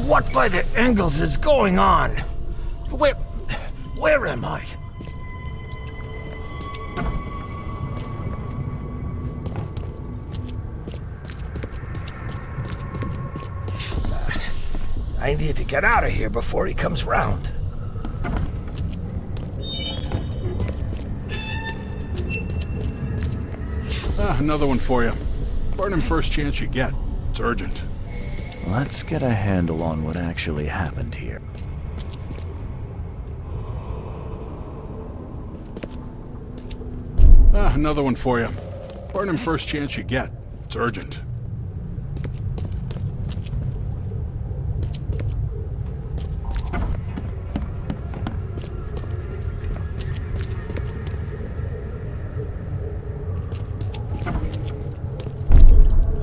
What by the Engels is going on? Where am I? I need to get out of here before he comes round. Another one for you. Burn him first chance you get. It's urgent. Let's get a handle on what actually happened here. Another one for you. Burn him first chance you get. It's urgent.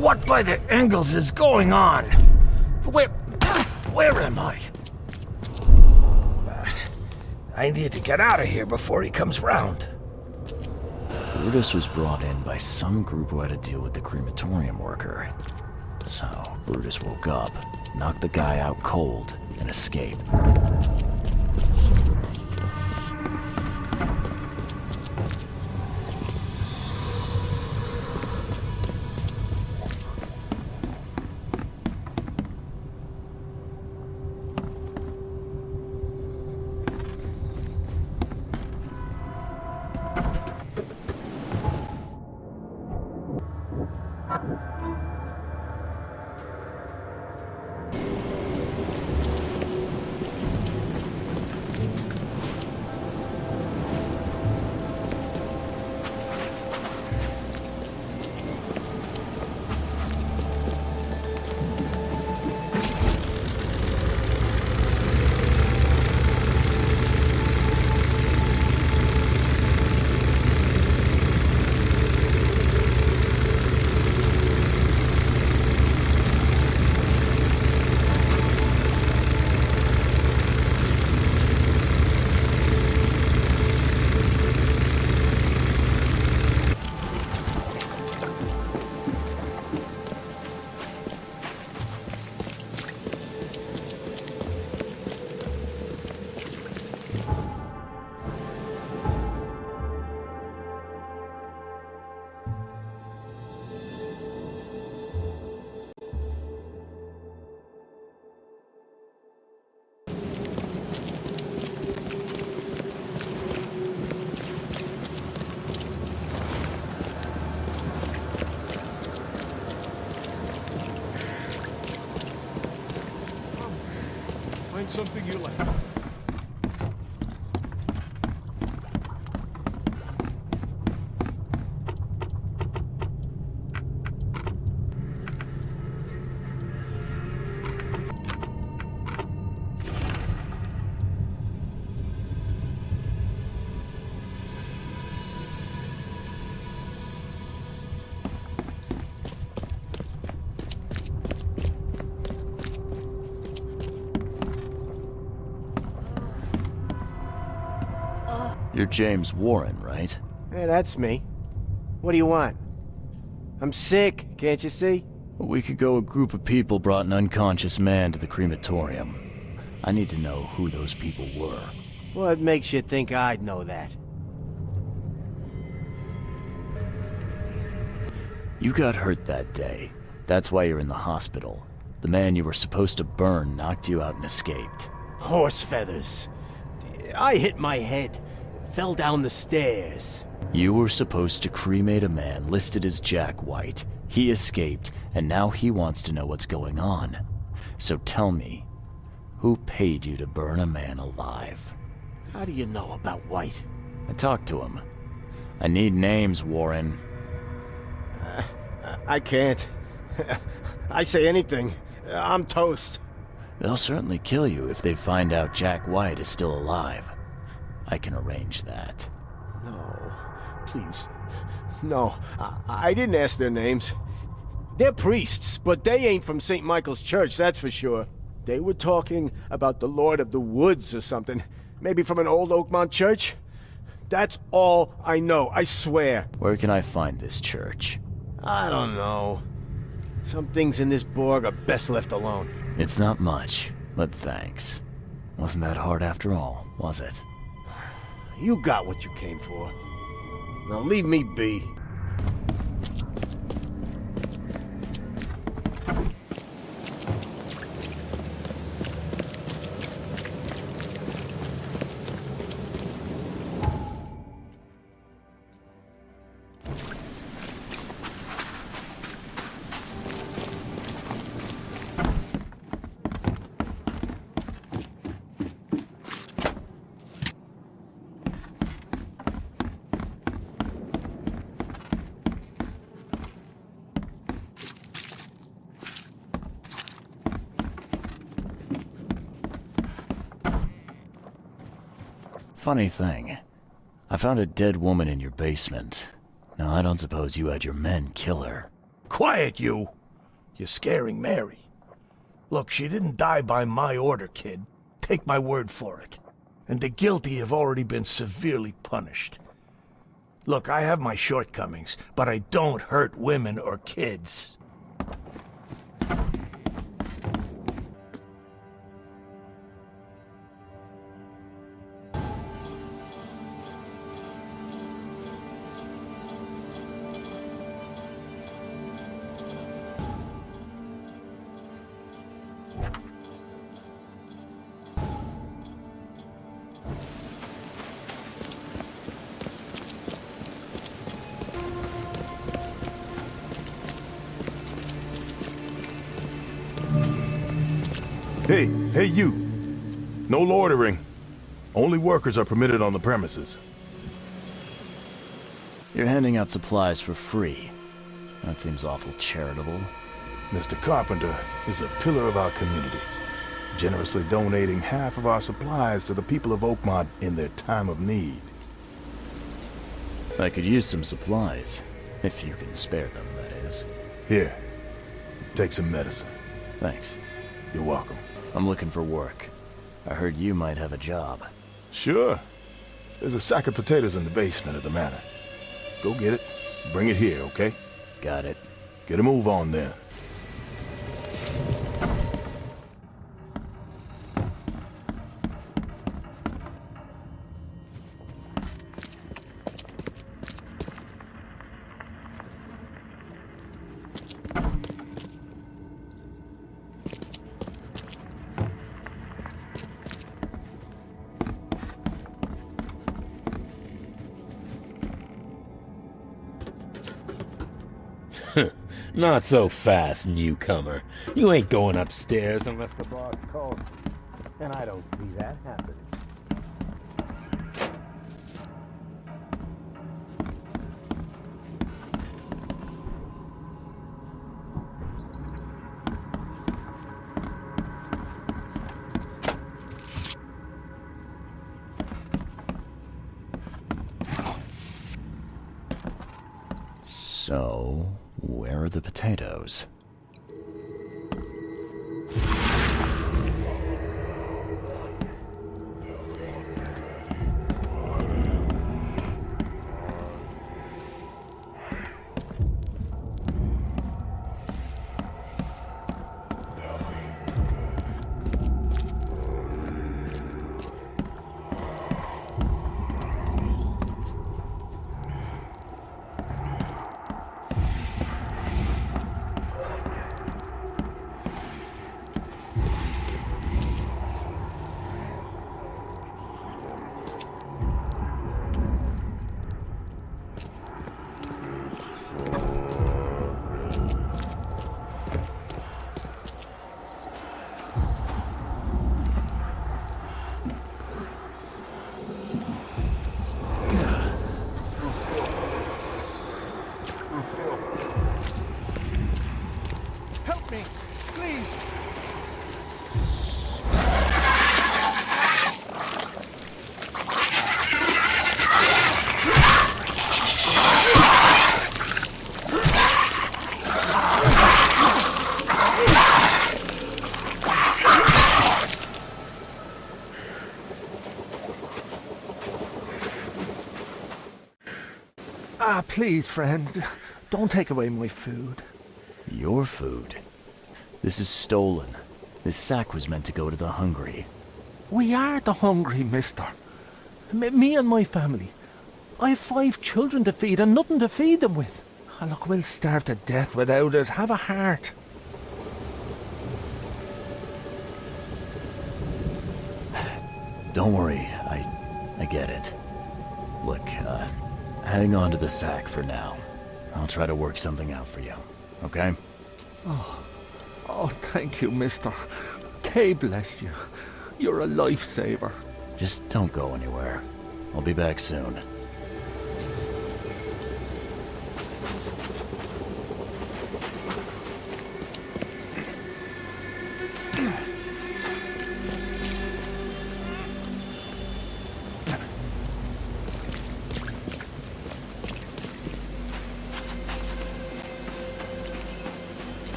What by the Engels is going on? Where am I? I need to get out of here before he comes round. Brutus was brought in by some group who had to deal with the crematorium worker. So, Brutus woke up, knocked the guy out cold, and escaped. Something you like. You're James Warren, right? Yeah, that's me. What do you want? I'm sick, can't you see? A week ago, a group of people brought an unconscious man to the crematorium. I need to know who those people were. What makes you think I'd know that? You got hurt that day. That's why you're in the hospital. The man you were supposed to burn knocked you out and escaped. Horse feathers. I hit my head. Fell down the stairs. You were supposed to cremate a man listed as Jack White. He escaped, and now he wants to know what's going on. So tell me, who paid you to burn a man alive? How do you know about White? I talked to him. I need names, Warren. I can't. I say anything. I'm toast. They'll certainly kill you if they find out Jack White is still alive. I can arrange that. No, please. No, I didn't ask their names. They're priests, but they ain't from St. Michael's Church, that's for sure. They were talking about the Lord of the Woods or something. Maybe from an old Oakmont church? That's all I know, I swear. Where can I find this church? I don't know. Some things in this Borg are best left alone. It's not much, but thanks. Wasn't that hard after all, was it? You got what you came for. Now leave me be. Funny thing, I found a dead woman in your basement. Now, I don't suppose you had your men kill her. Quiet, you! You're scaring Mary. Look, she didn't die by my order, kid. Take my word for it. And the guilty have already been severely punished. Look, I have my shortcomings, but I don't hurt women or kids. Hey, you! No loitering. Only workers are permitted on the premises. You're handing out supplies for free. That seems awful charitable. Mr. Carpenter is a pillar of our community, generously donating half of our supplies to the people of Oakmont in their time of need. I could use some supplies, if you can spare them, that is. Here, take some medicine. Thanks. You're welcome. I'm looking for work. I heard you might have a job. Sure. There's a sack of potatoes in the basement of the manor. Go get it. Bring it here, okay? Got it. Get a move on then. Not so fast, newcomer. You ain't going upstairs unless the boss calls. And I don't see that happening. So, where are the potatoes? Please, friend, don't take away my food. Your food? This is stolen. This sack was meant to go to the hungry. We are the hungry, mister. Me and my family. I have 5 children to feed and nothing to feed them with. Oh, look, we'll starve to death without it. Have a heart. Don't worry, I get it. Look, hang on to the sack for now. I'll try to work something out for you, okay? Oh, thank you, mister. Kay bless you. You're a lifesaver. Just don't go anywhere. I'll be back soon.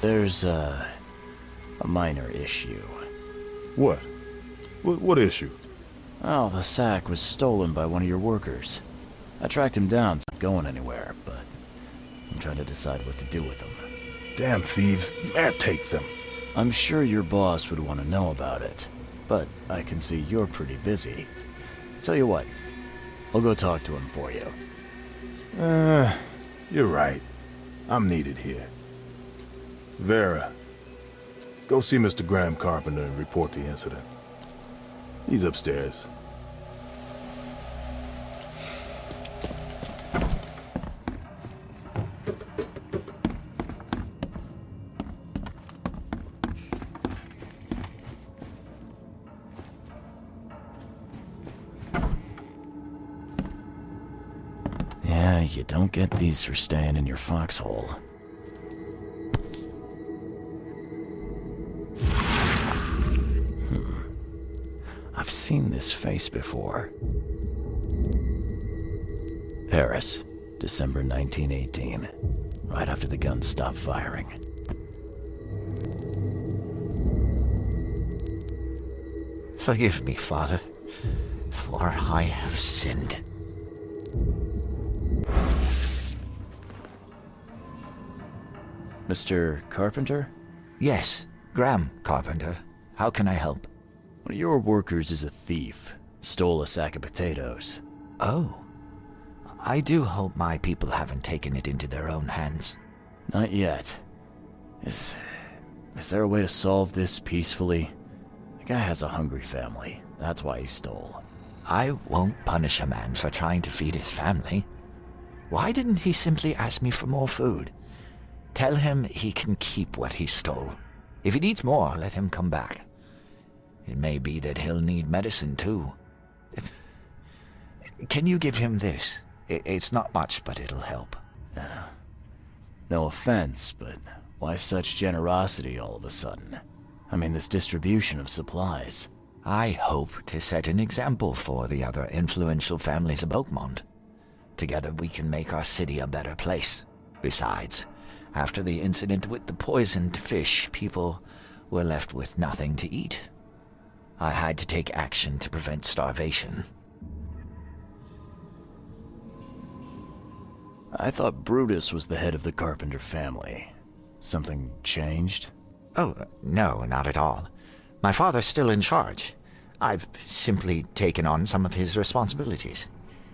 There's a minor issue. What? What issue? Oh, the sack was stolen by one of your workers. I tracked him down, it's not going anywhere, but I'm trying to decide what to do with him. Damn thieves. Man, take them. I'm sure your boss would want to know about it, but I can see you're pretty busy. Tell you what, I'll go talk to him for you. You're right. I'm needed here. Vera, go see Mr. Graham Carpenter and report the incident. He's upstairs. Yeah, you don't get these for staying in your foxhole. I've seen this face before. Paris, December 1918, right after the guns stopped firing. Forgive me, Father, for I have sinned. Mr. Carpenter? Yes, Graham Carpenter. How can I help? One of your workers is a thief. Stole a sack of potatoes. Oh. I do hope my people haven't taken it into their own hands. Not yet. Is there a way to solve this peacefully? The guy has a hungry family. That's why he stole. I won't punish a man for trying to feed his family. Why didn't he simply ask me for more food? Tell him he can keep what he stole. If he needs more, let him come back. It may be that he'll need medicine, too. Can you give him this? It's not much, but it'll help. No offense, but why such generosity all of a sudden? I mean, this distribution of supplies. I hope to set an example for the other influential families of Oakmont. Together we can make our city a better place. Besides, after the incident with the poisoned fish, people were left with nothing to eat. I had to take action to prevent starvation. I thought Brutus was the head of the Carpenter family. Something changed? Oh, no, not at all. My father's still in charge. I've simply taken on some of his responsibilities.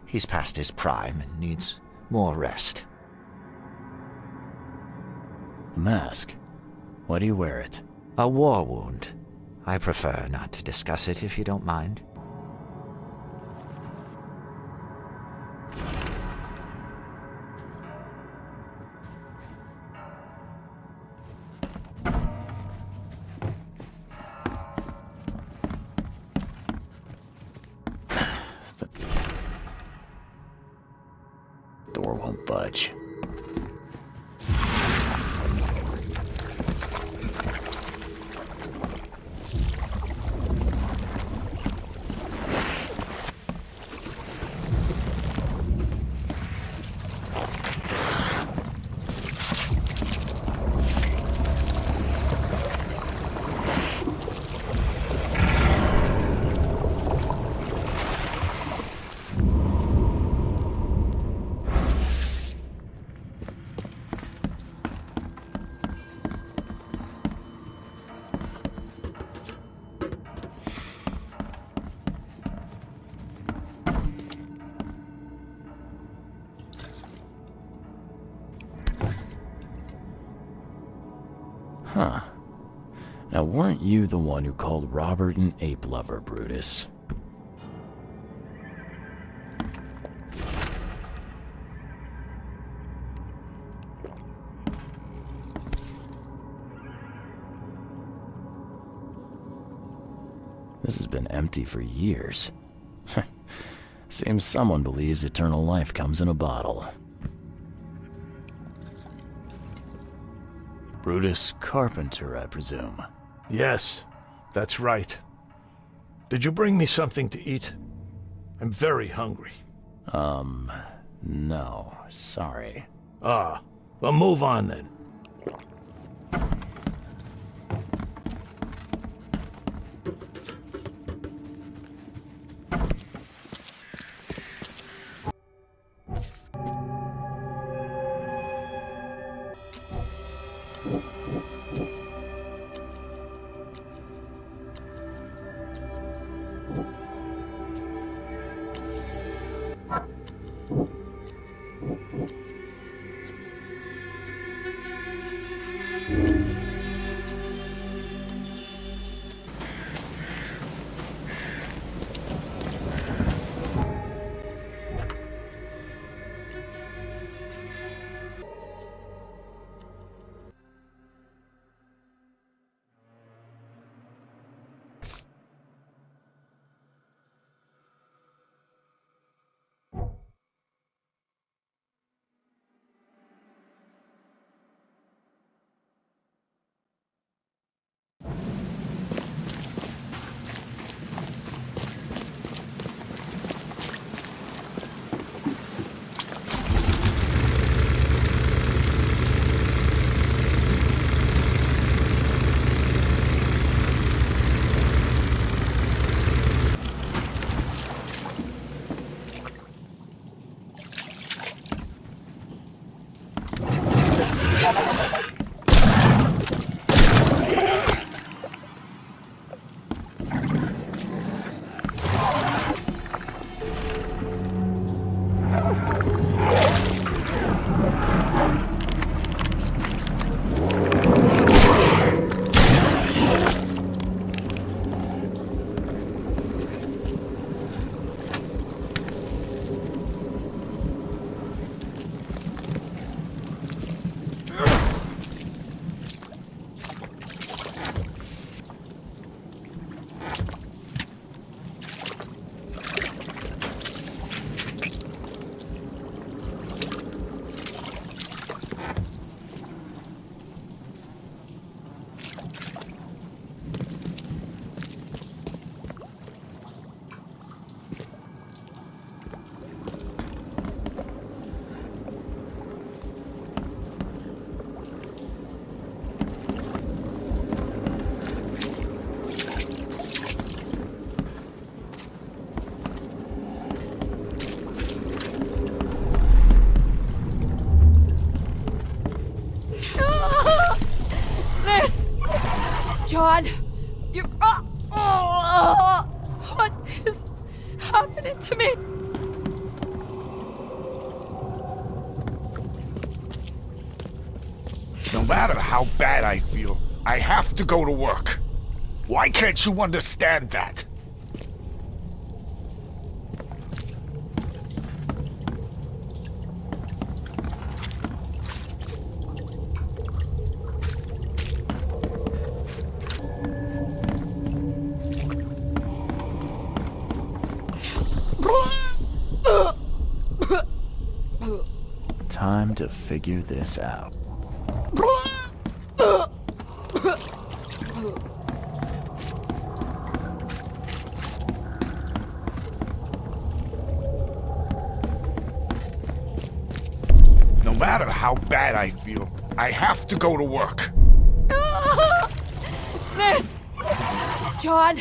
He's past his prime and needs more rest. The mask. Why do you wear it? A war wound. I prefer not to discuss it if you don't mind. The door won't budge. weren't you the one who called Robert an ape lover, Brutus? This has been empty for years. Seems someone believes eternal life comes in a bottle. Brutus Carpenter, I presume. Yes, that's right. Did you bring me something to eat? I'm very hungry. No, sorry. Ah, well, move on then. John, you... what is happening to me? No matter how bad I feel, I have to go to work. Why can't you understand that? Time to figure this out. No matter how bad I feel, I have to go to work. Liz! John,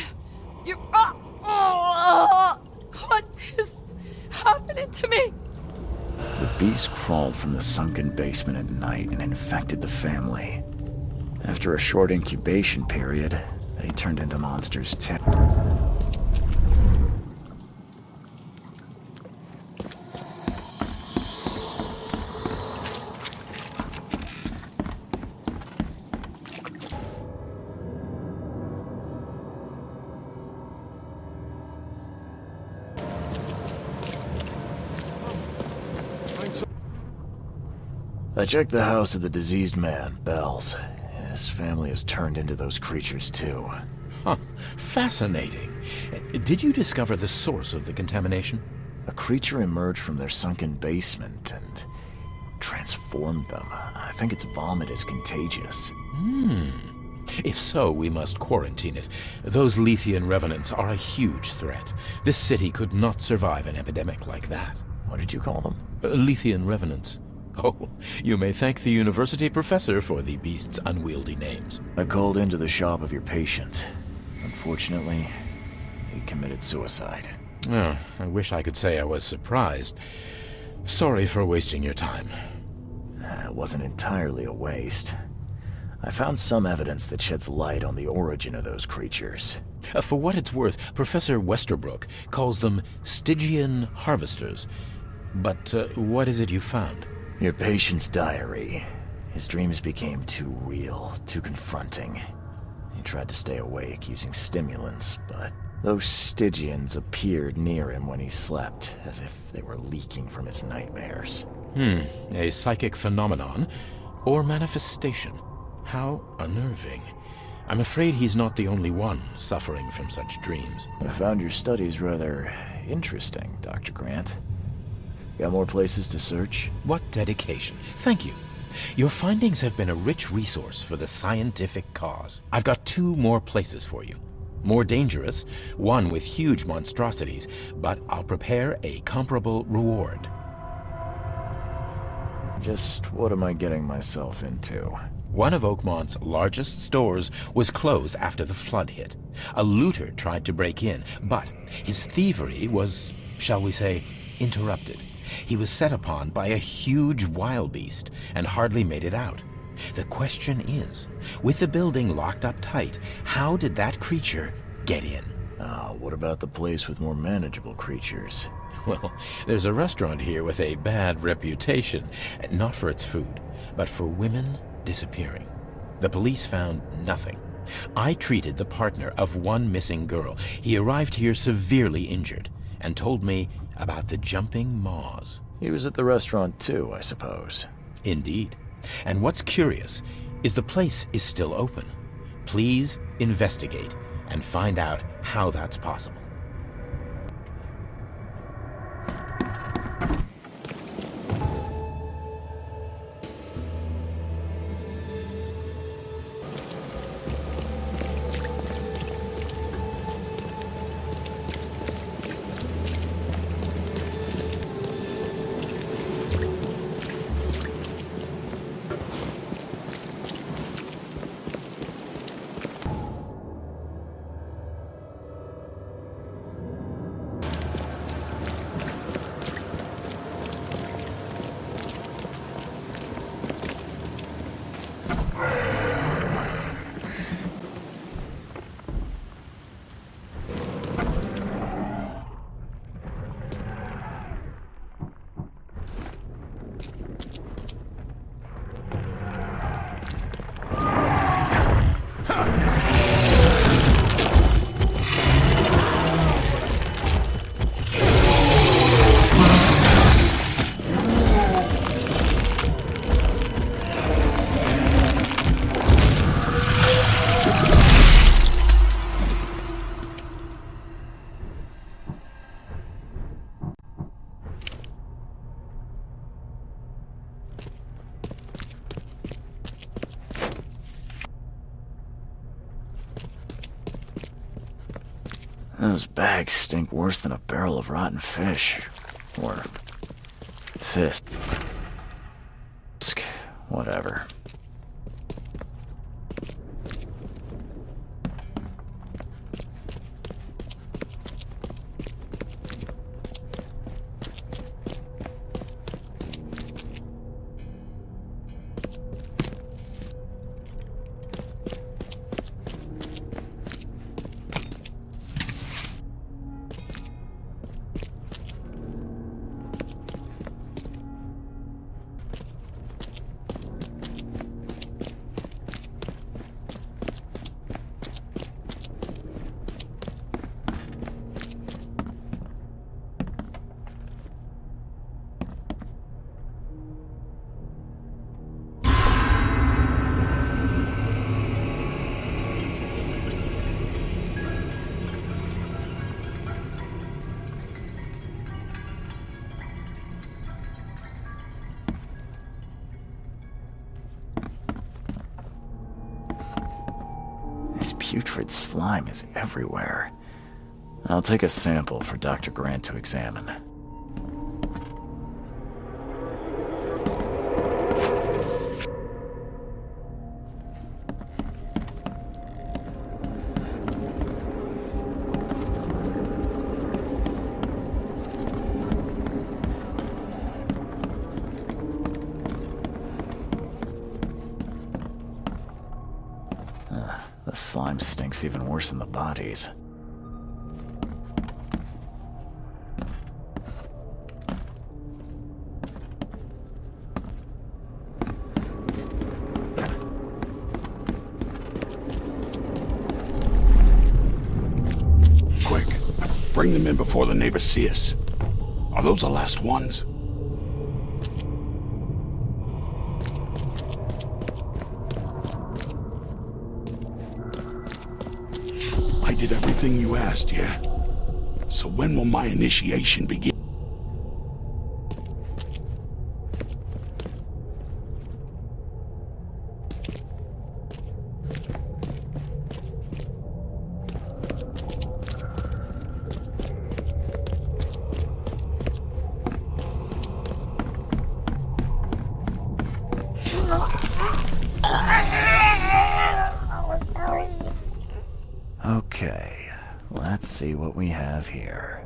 you... what is happening to me? The beast crawled from the sunken basement at night and infected the family. After a short incubation period, they turned into monsters too. I checked the house of the diseased man, Bells. His family has turned into those creatures, too. Huh. Fascinating. Did you discover the source of the contamination? A creature emerged from their sunken basement and transformed them. I think its vomit is contagious. If so, we must quarantine it. Those Lethian revenants are a huge threat. This city could not survive an epidemic like that. What did you call them? Lethian revenants. Oh, you may thank the university professor for the beast's unwieldy names. I called into the shop of your patient. Unfortunately, he committed suicide. Oh, I wish I could say I was surprised. Sorry for wasting your time. It wasn't entirely a waste. I found some evidence that sheds light on the origin of those creatures. For what it's worth, Professor Westerbrook calls them Stygian harvesters. But what is it you found? Your patient's diary. His dreams became too real, too confronting. He tried to stay awake using stimulants, but those Stygians appeared near him when he slept, as if they were leaking from his nightmares. A psychic phenomenon or manifestation. How unnerving. I'm afraid he's not the only one suffering from such dreams. I found your studies rather interesting, Dr. Grant. Got more places to search? What dedication. Thank you. Your findings have been a rich resource for the scientific cause. I've got 2 more places for you. More dangerous, one with huge monstrosities, but I'll prepare a comparable reward. Just what am I getting myself into? One of Oakmont's largest stores was closed after the flood hit. A looter tried to break in, but his thievery was, shall we say, interrupted. He was set upon by a huge wild beast and hardly made it out. The question is, with the building locked up tight, how did that creature get in? What about the place with more manageable creatures? Well, there's a restaurant here with a bad reputation, not for its food, but for women disappearing. The police found nothing. I treated the partner of one missing girl. He arrived here severely injured and told me about the jumping maws. He was at the restaurant too, I suppose. Indeed. And what's curious is the place is still open. Please investigate and find out how that's possible. Those bags stink worse than a barrel of rotten fish. Or fisk. Whatever. putrid slime is everywhere. I'll take a sample for Dr. Grant to examine. The slime stinks even worse than the bodies. Quick, bring them in before the neighbors see us. Are those the last ones? I did everything you asked, yeah? So when will my initiation begin? Okay, let's see what we have here.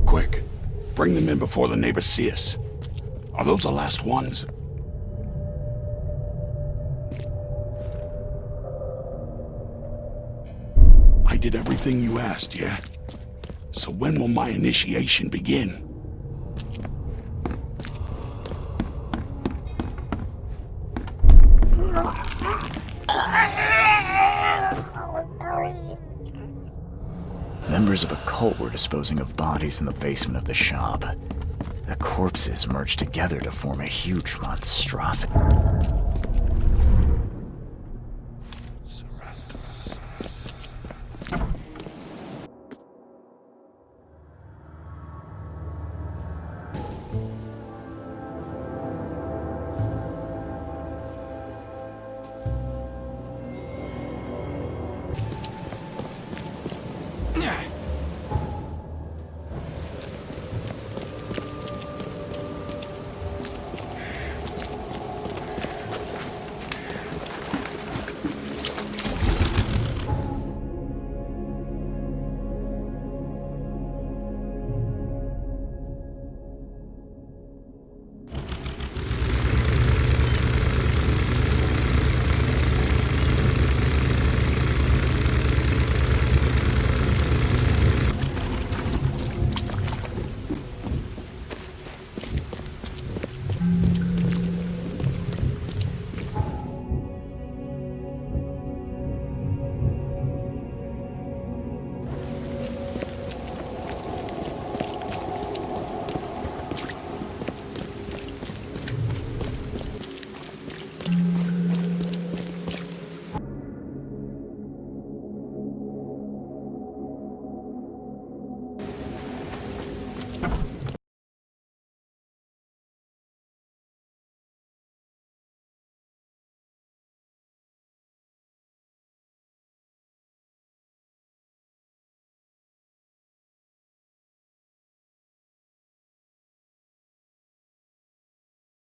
Quick, bring them in before the neighbors see us. Are those the last ones? I did everything you asked, yeah? So when will my initiation begin? Members of a cult were disposing of bodies in the basement of the shop. The corpses merged together to form a huge monstrosity.